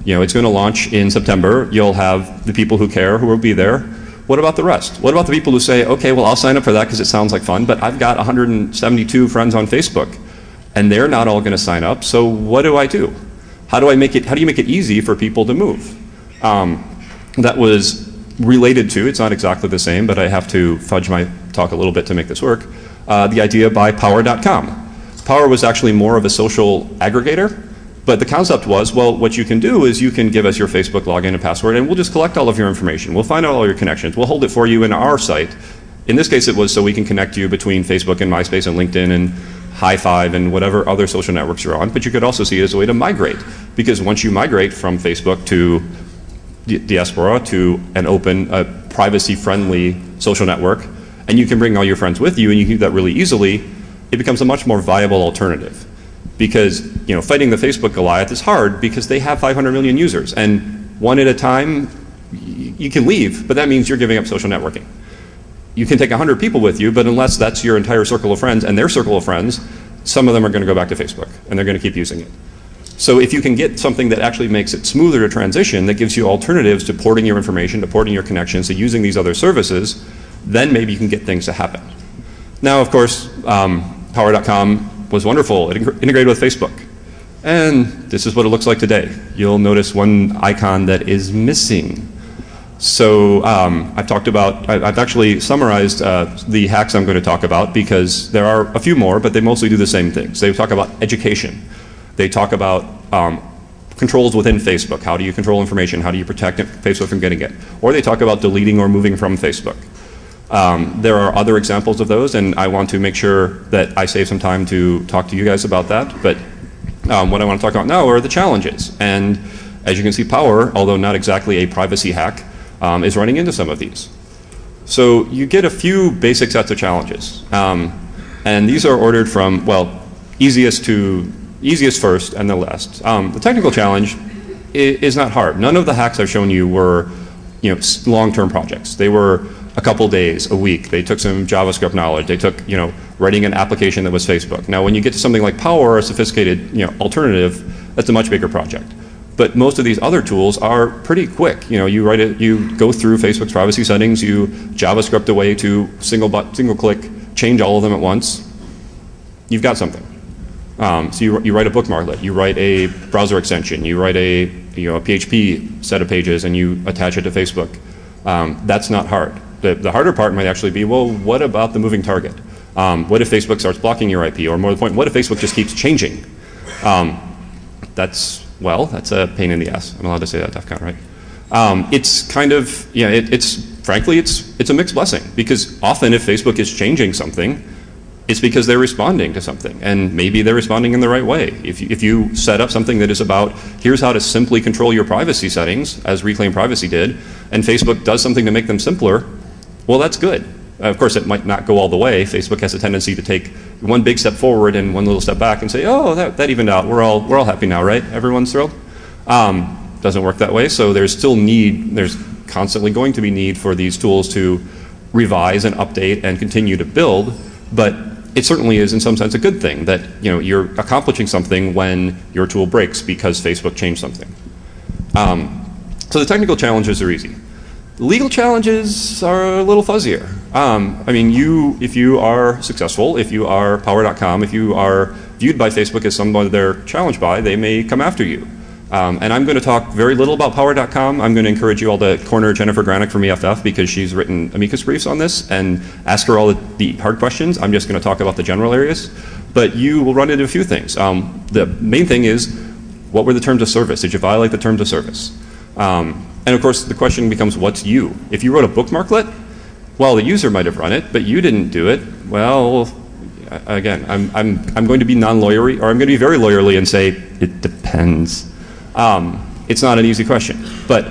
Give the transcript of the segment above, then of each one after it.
You know, it's going to launch in September. You'll have the people who care who will be there. What about the rest? What about the people who say, okay, well, I'll sign up for that because it sounds like fun, but I've got 172 friends on Facebook, and they're not all going to sign up, so what do I do? How do you make it easy for people to move? That was related to, it's not exactly the same, but I have to fudge my talk a little bit to make this work, the idea by Power.com. Power was actually more of a social aggregator, but the concept was, well, what you can do is you can give us your Facebook login and password, and we'll just collect all of your information. We'll find out all your connections. We'll hold it for you in our site. In this case, it was so we can connect you between Facebook and MySpace and LinkedIn and High5 and whatever other social networks you're on, but you could also see it as a way to migrate, because once you migrate from Facebook to Diaspora to an open, privacy-friendly social network, and you can bring all your friends with you and you can do that really easily, it becomes a much more viable alternative. Because, you know, fighting the Facebook Goliath is hard because they have 500 million users, and one at a time you can leave, but that means you're giving up social networking. You can take 100 people with you, but unless that's your entire circle of friends and their circle of friends, some of them are going to go back to Facebook and they're going to keep using it. So if you can get something that actually makes it smoother to transition, that gives you alternatives to porting your information, to porting your connections, to using these other services, then maybe you can get things to happen. Now, of course, Power.com was wonderful. It integrated with Facebook. And this is what it looks like today. You'll notice one icon that is missing. So I've actually summarized the hacks I'm going to talk about, because there are a few more, but they mostly do the same things. They talk about education. They talk about controls within Facebook. How do you control information? How do you protect Facebook from getting it? Or they talk about deleting or moving from Facebook. There are other examples of those, and I want to make sure that I save some time to talk to you guys about that. But what I want to talk about now are the challenges. And as you can see, Power, although not exactly a privacy hack, is running into some of these. So you get a few basic sets of challenges. And these are ordered from, well, easiest first and the last. The technical challenge is not hard. None of the hacks I've shown you were, you know, long-term projects. They were a couple days, a week. They took some JavaScript knowledge. They took, you know, writing an application that was Facebook. Now, when you get to something like Power, a sophisticated, you know, alternative, that's a much bigger project. But most of these other tools are pretty quick. You know, you write it, you go through Facebook's privacy settings, you JavaScript away to single click, change all of them at once. You've got something. So you write a bookmarklet, you write a browser extension, you write a PHP set of pages, and you attach it to Facebook. That's not hard. The harder part might actually be, well, what about the moving target? What if Facebook starts blocking your IP? Or more to the point, what if Facebook just keeps changing? That's a pain in the ass. I'm allowed to say that at DEFCON, right? It's kind of, yeah, frankly, it's a mixed blessing, because often if Facebook is changing something, it's because they're responding to something, and maybe they're responding in the right way. If you set up something that is about, here's how to simply control your privacy settings, as Reclaim Privacy did, and Facebook does something to make them simpler, well, that's good. Of course, it might not go all the way. Facebook has a tendency to take one big step forward and one little step back and say, oh, that evened out. We're all happy now, right? Everyone's thrilled. Doesn't work that way. So there's constantly going to be need for these tools to revise and update and continue to build. But it certainly is, in some sense, a good thing that, you know, you're accomplishing something when your tool breaks because Facebook changed something. So the technical challenges are easy. The legal challenges are a little fuzzier. I mean, if you are successful, if you are Power.com, if you are viewed by Facebook as someone they're challenged by, they may come after you. And I'm going to talk very little about Power.com. I'm going to encourage you all to corner Jennifer Granick from EFF, because she's written amicus briefs on this, and ask her all the hard questions. I'm just going to talk about the general areas. But you will run into a few things. The main thing is, what were the terms of service? Did you violate the terms of service? And of course, the question becomes, what's you? If you wrote a bookmarklet, well, the user might have run it, but you didn't do it. Well, again, I'm going to be non-lawyery, or I'm going to be very lawyerly and say, it depends. It's not an easy question. But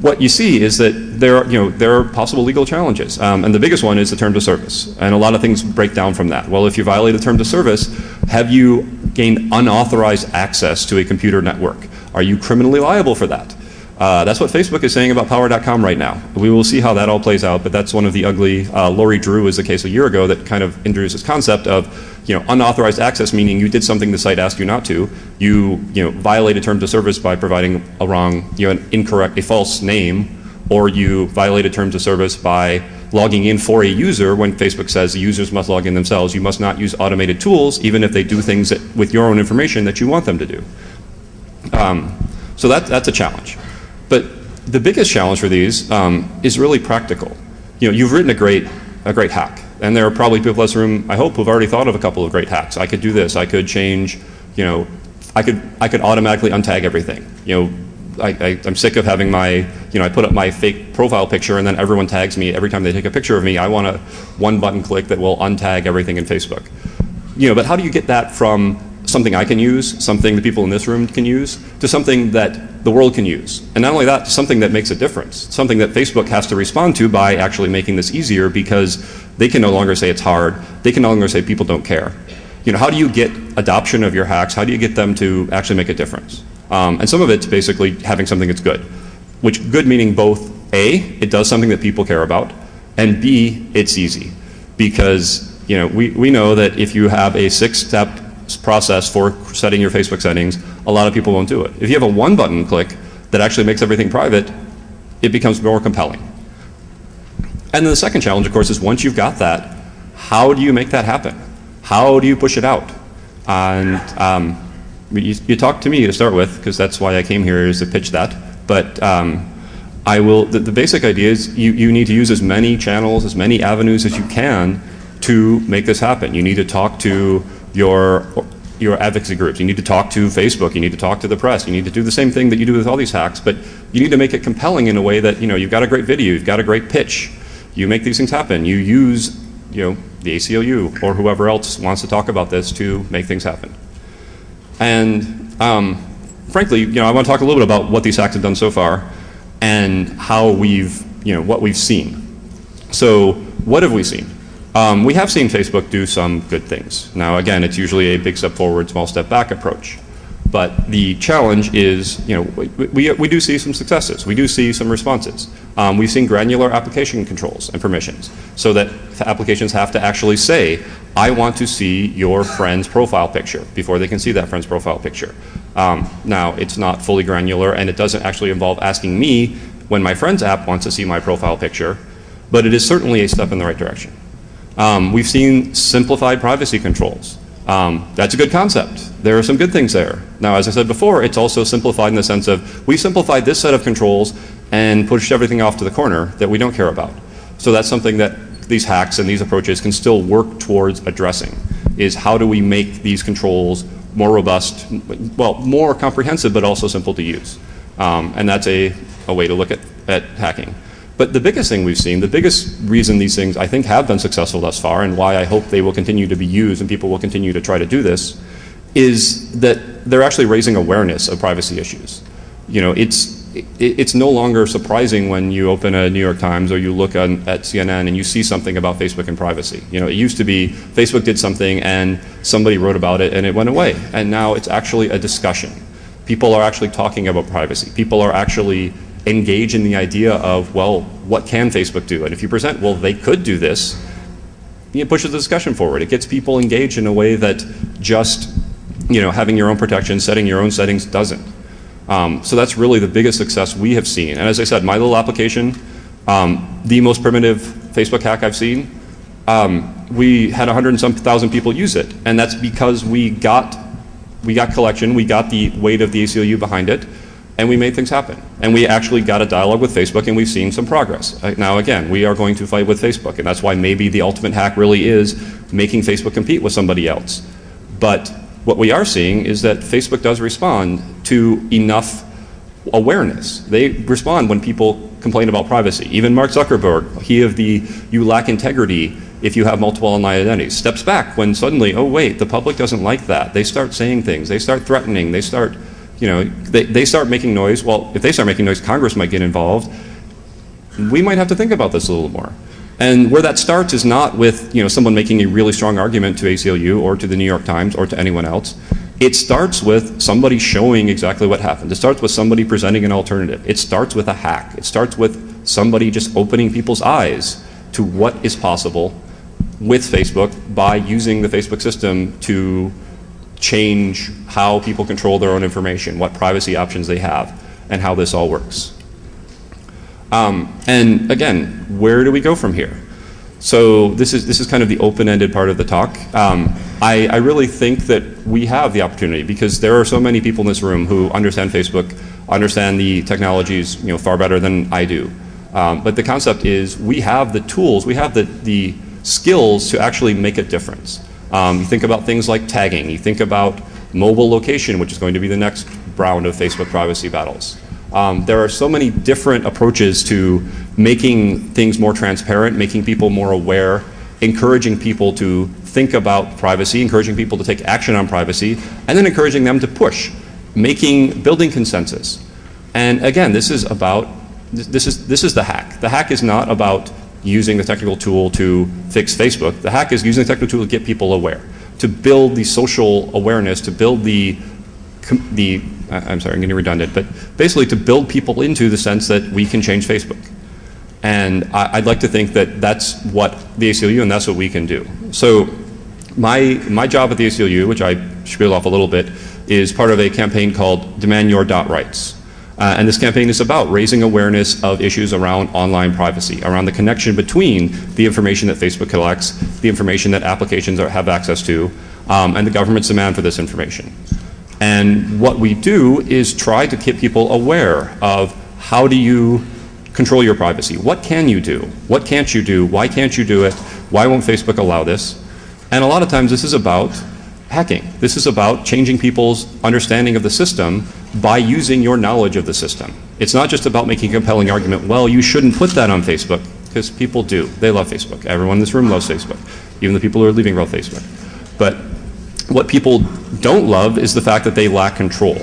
what you see is that there are possible legal challenges. And the biggest one is the terms of service. And a lot of things break down from that. Well, if you violate the terms of service, have you gained unauthorized access to a computer network? Are you criminally liable for that? That's what Facebook is saying about Power.com right now. We will see how that all plays out, but that's one of the ugly, Lori Drew is the case a year ago that kind of introduced this concept of, unauthorized access, meaning you did something the site asked you not to. You violated terms of service by providing a wrong, an incorrect, a false name, or you violated terms of service by logging in for a user when Facebook says the users must log in themselves. You must not use automated tools, even if they do things with your own information that you want them to do. So that's a challenge. But the biggest challenge for these is really practical. You've written a great hack, and there are probably people in this room, I hope, who've already thought of a couple of great hacks. I could do this. I could change. I could automatically untag everything. I'm sick of having my, I put up my fake profile picture and then everyone tags me every time they take a picture of me. I want a one button click that will untag everything in Facebook. But how do you get that from something I can use, something the people in this room can use, to something that the world can use? And not only that, something that makes a difference, something that Facebook has to respond to by actually making this easier, because they can no longer say it's hard. They can no longer say people don't care. How do you get adoption of your hacks? How do you get them to actually make a difference? And some of it's basically having something that's good, which good meaning both A, it does something that people care about, and B, it's easy. Because we know that if you have a 6-step process for setting your Facebook settings, a lot of people won't do it. If you have a one-button click that actually makes everything private, it becomes more compelling. And then the second challenge, of course, is once you've got that, how do you make that happen? How do you push it out? And you talked to me to start with, because that's why I came here, is to pitch that. But the basic idea is you need to use as many channels, as many avenues as you can to make this happen. You need to talk to your advocacy groups. You need to talk to Facebook. You need to talk to the press. You need to do the same thing that you do with all these hacks, but you need to make it compelling in a way that, you've got a great video, you've got a great pitch. You make these things happen. You use, the ACLU or whoever else wants to talk about this to make things happen. And frankly, I want to talk a little bit about what these hacks have done so far and how what we've seen. So what have we seen? We have seen Facebook do some good things. Now, again, it's usually a big step forward, small step back approach. But the challenge is, we do see some successes. We do see some responses. We've seen granular application controls and permissions, so that applications have to actually say, I want to see your friend's profile picture before they can see that friend's profile picture. Now, it's not fully granular, and it doesn't actually involve asking me when my friend's app wants to see my profile picture, but it is certainly a step in the right direction. We've seen simplified privacy controls. That's a good concept. There are some good things there. Now, as I said before, it's also simplified in the sense of we simplified this set of controls and pushed everything off to the corner that we don't care about. So that's something that these hacks and these approaches can still work towards addressing, is how do we make these controls more robust, well, more comprehensive, but also simple to use. And that's a way to look at hacking. But the biggest thing we've seen, the biggest reason these things I think have been successful thus far, and why I hope they will continue to be used and people will continue to try to do this, is that they're actually raising awareness of privacy issues. It's no longer surprising when you open a New York Times or you look at CNN and you see something about Facebook and privacy. It used to be Facebook did something and somebody wrote about it and it went away. And now it's actually a discussion. People are actually talking about privacy. People are actually engaged in the idea of, well, what can Facebook do? And if you present, well, they could do this, it pushes the discussion forward. It gets people engaged in a way that just having your own protection, setting your own settings doesn't. So that's really the biggest success we have seen. And as I said, my little application, the most primitive Facebook hack I've seen, we had 100 and some thousand people use it. And that's because we got collection, we got the weight of the ACLU behind it, and we made things happen. And we actually got a dialogue with Facebook, and we've seen some progress. Now, again, we are going to fight with Facebook, and that's why maybe the ultimate hack really is making Facebook compete with somebody else. But what we are seeing is that Facebook does respond to enough awareness. They respond when people complain about privacy. Even Mark Zuckerberg, he of the "you lack integrity if you have multiple online identities," steps back when suddenly, oh wait, the public doesn't like that. They start saying things, they start threatening, they start they start making noise. Well, if they start making noise, Congress might get involved. We might have to think about this a little more. And where that starts is not with someone making a really strong argument to ACLU or to the New York Times or to anyone else. It starts with somebody showing exactly what happened. It starts with somebody presenting an alternative. It starts with a hack. It starts with somebody just opening people's eyes to what is possible with Facebook by using the Facebook system to change how people control their own information, what privacy options they have, and how this all works. And again, where do we go from here? So this is kind of the open-ended part of the talk. I really think that we have the opportunity because there are so many people in this room who understand Facebook, understand the technologies far better than I do. But the concept is we have the tools, we have the skills to actually make a difference. You think about things like tagging, you think about mobile location, which is going to be the next round of Facebook privacy battles. There are so many different approaches to making things more transparent, making people more aware, encouraging people to think about privacy, encouraging people to take action on privacy, and then encouraging them to push, building consensus. And again, this is the hack. The hack is not about using the technical tool to fix Facebook. The hack is using the technical tool to get people aware, to build the social awareness, to build I'm sorry, I'm getting redundant, but basically to build people into the sense that we can change Facebook. And I'd like to think that that's what the ACLU and that's what we can do. So my job at the ACLU, which I spiel off a little bit, is part of a campaign called Demand Your .rights. And this campaign is about raising awareness of issues around online privacy, around the connection between the information that Facebook collects, the information that applications have access to, and the government's demand for this information. And what we do is try to get people aware of how do you control your privacy. What can you do? What can't you do? Why can't you do it? Why won't Facebook allow this? And a lot of times this is about hacking. This is about changing people's understanding of the system by using your knowledge of the system. It's not just about making a compelling argument, well, you shouldn't put that on Facebook, because people do. They love Facebook. Everyone in this room loves Facebook, even the people who are leaving love Facebook. But what people don't love is the fact that they lack control.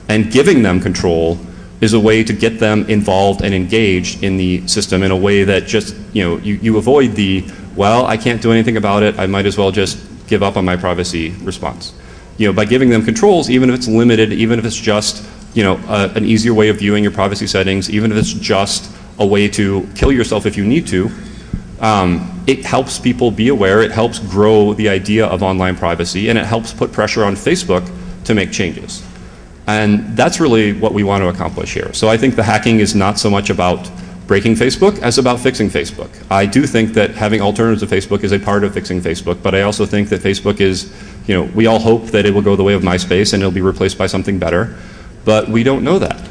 And giving them control is a way to get them involved and engaged in the system in a way that just, you avoid the, well, I can't do anything about it, I might as well just give up on my privacy response. By giving them controls, even if it's limited, even if it's just, an easier way of viewing your privacy settings, even if it's just a way to kill yourself if you need to, it helps people be aware, it helps grow the idea of online privacy, and it helps put pressure on Facebook to make changes. And that's really what we want to accomplish here. So I think the hacking is not so much about breaking Facebook as about fixing Facebook. I do think that having alternatives to Facebook is a part of fixing Facebook, but I also think that Facebook is, we all hope that it will go the way of MySpace and it'll be replaced by something better, but we don't know that.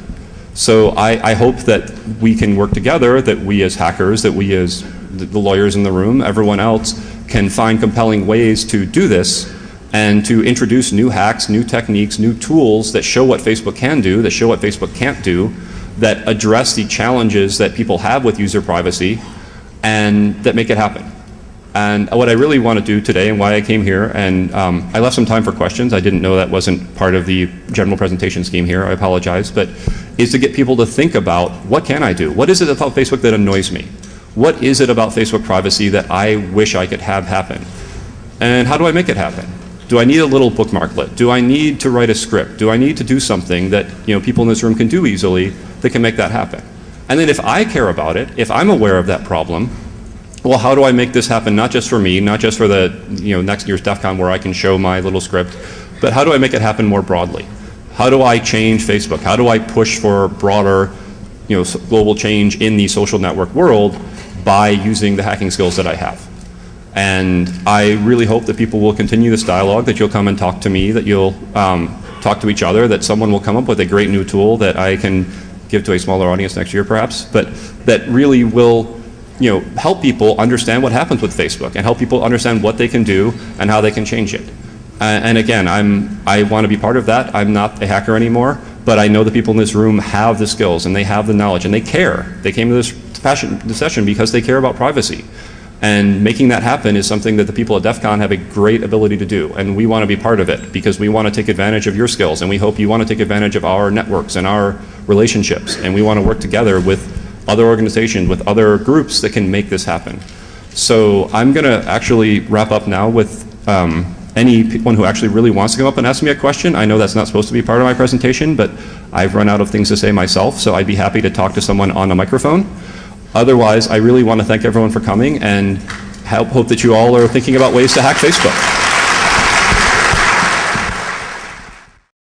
So I hope that we can work together, that we as hackers, that we as the lawyers in the room, everyone else can find compelling ways to do this and to introduce new hacks, new techniques, new tools that show what Facebook can do, that show what Facebook can't do, that address the challenges that people have with user privacy and that make it happen. And what I really want to do today and why I came here, and I left some time for questions. I didn't know that wasn't part of the general presentation scheme here, I apologize, but is to get people to think about what can I do? What is it about Facebook that annoys me? What is it about Facebook privacy that I wish I could have happen? And how do I make it happen? Do I need a little bookmarklet? Do I need to write a script? Do I need to do something that people in this room can do easily that can make that happen? And then if I care about it, if I'm aware of that problem, well, how do I make this happen not just for me, not just for the next year's DEFCON where I can show my little script, but how do I make it happen more broadly? How do I change Facebook? How do I push for broader global change in the social network world by using the hacking skills that I have? And I really hope that people will continue this dialogue, that you'll come and talk to me, that you'll talk to each other, that someone will come up with a great new tool that I can give to a smaller audience next year perhaps, but that really will help people understand what happens with Facebook and help people understand what they can do and how they can change it. And again, I want to be part of that. I'm not a hacker anymore, but I know the people in this room have the skills and they have the knowledge and they care. They came to this session because they care about privacy. And making that happen is something that the people at DEFCON have a great ability to do, and we want to be part of it because we want to take advantage of your skills, and we hope you want to take advantage of our networks and our relationships, and we want to work together with other organizations, with other groups that can make this happen. So I'm going to actually wrap up now with anyone who actually really wants to come up and ask me a question. I know that's not supposed to be part of my presentation, but I've run out of things to say myself, so I'd be happy to talk to someone on a microphone. Otherwise, I really want to thank everyone for coming and hope that you all are thinking about ways to hack Facebook.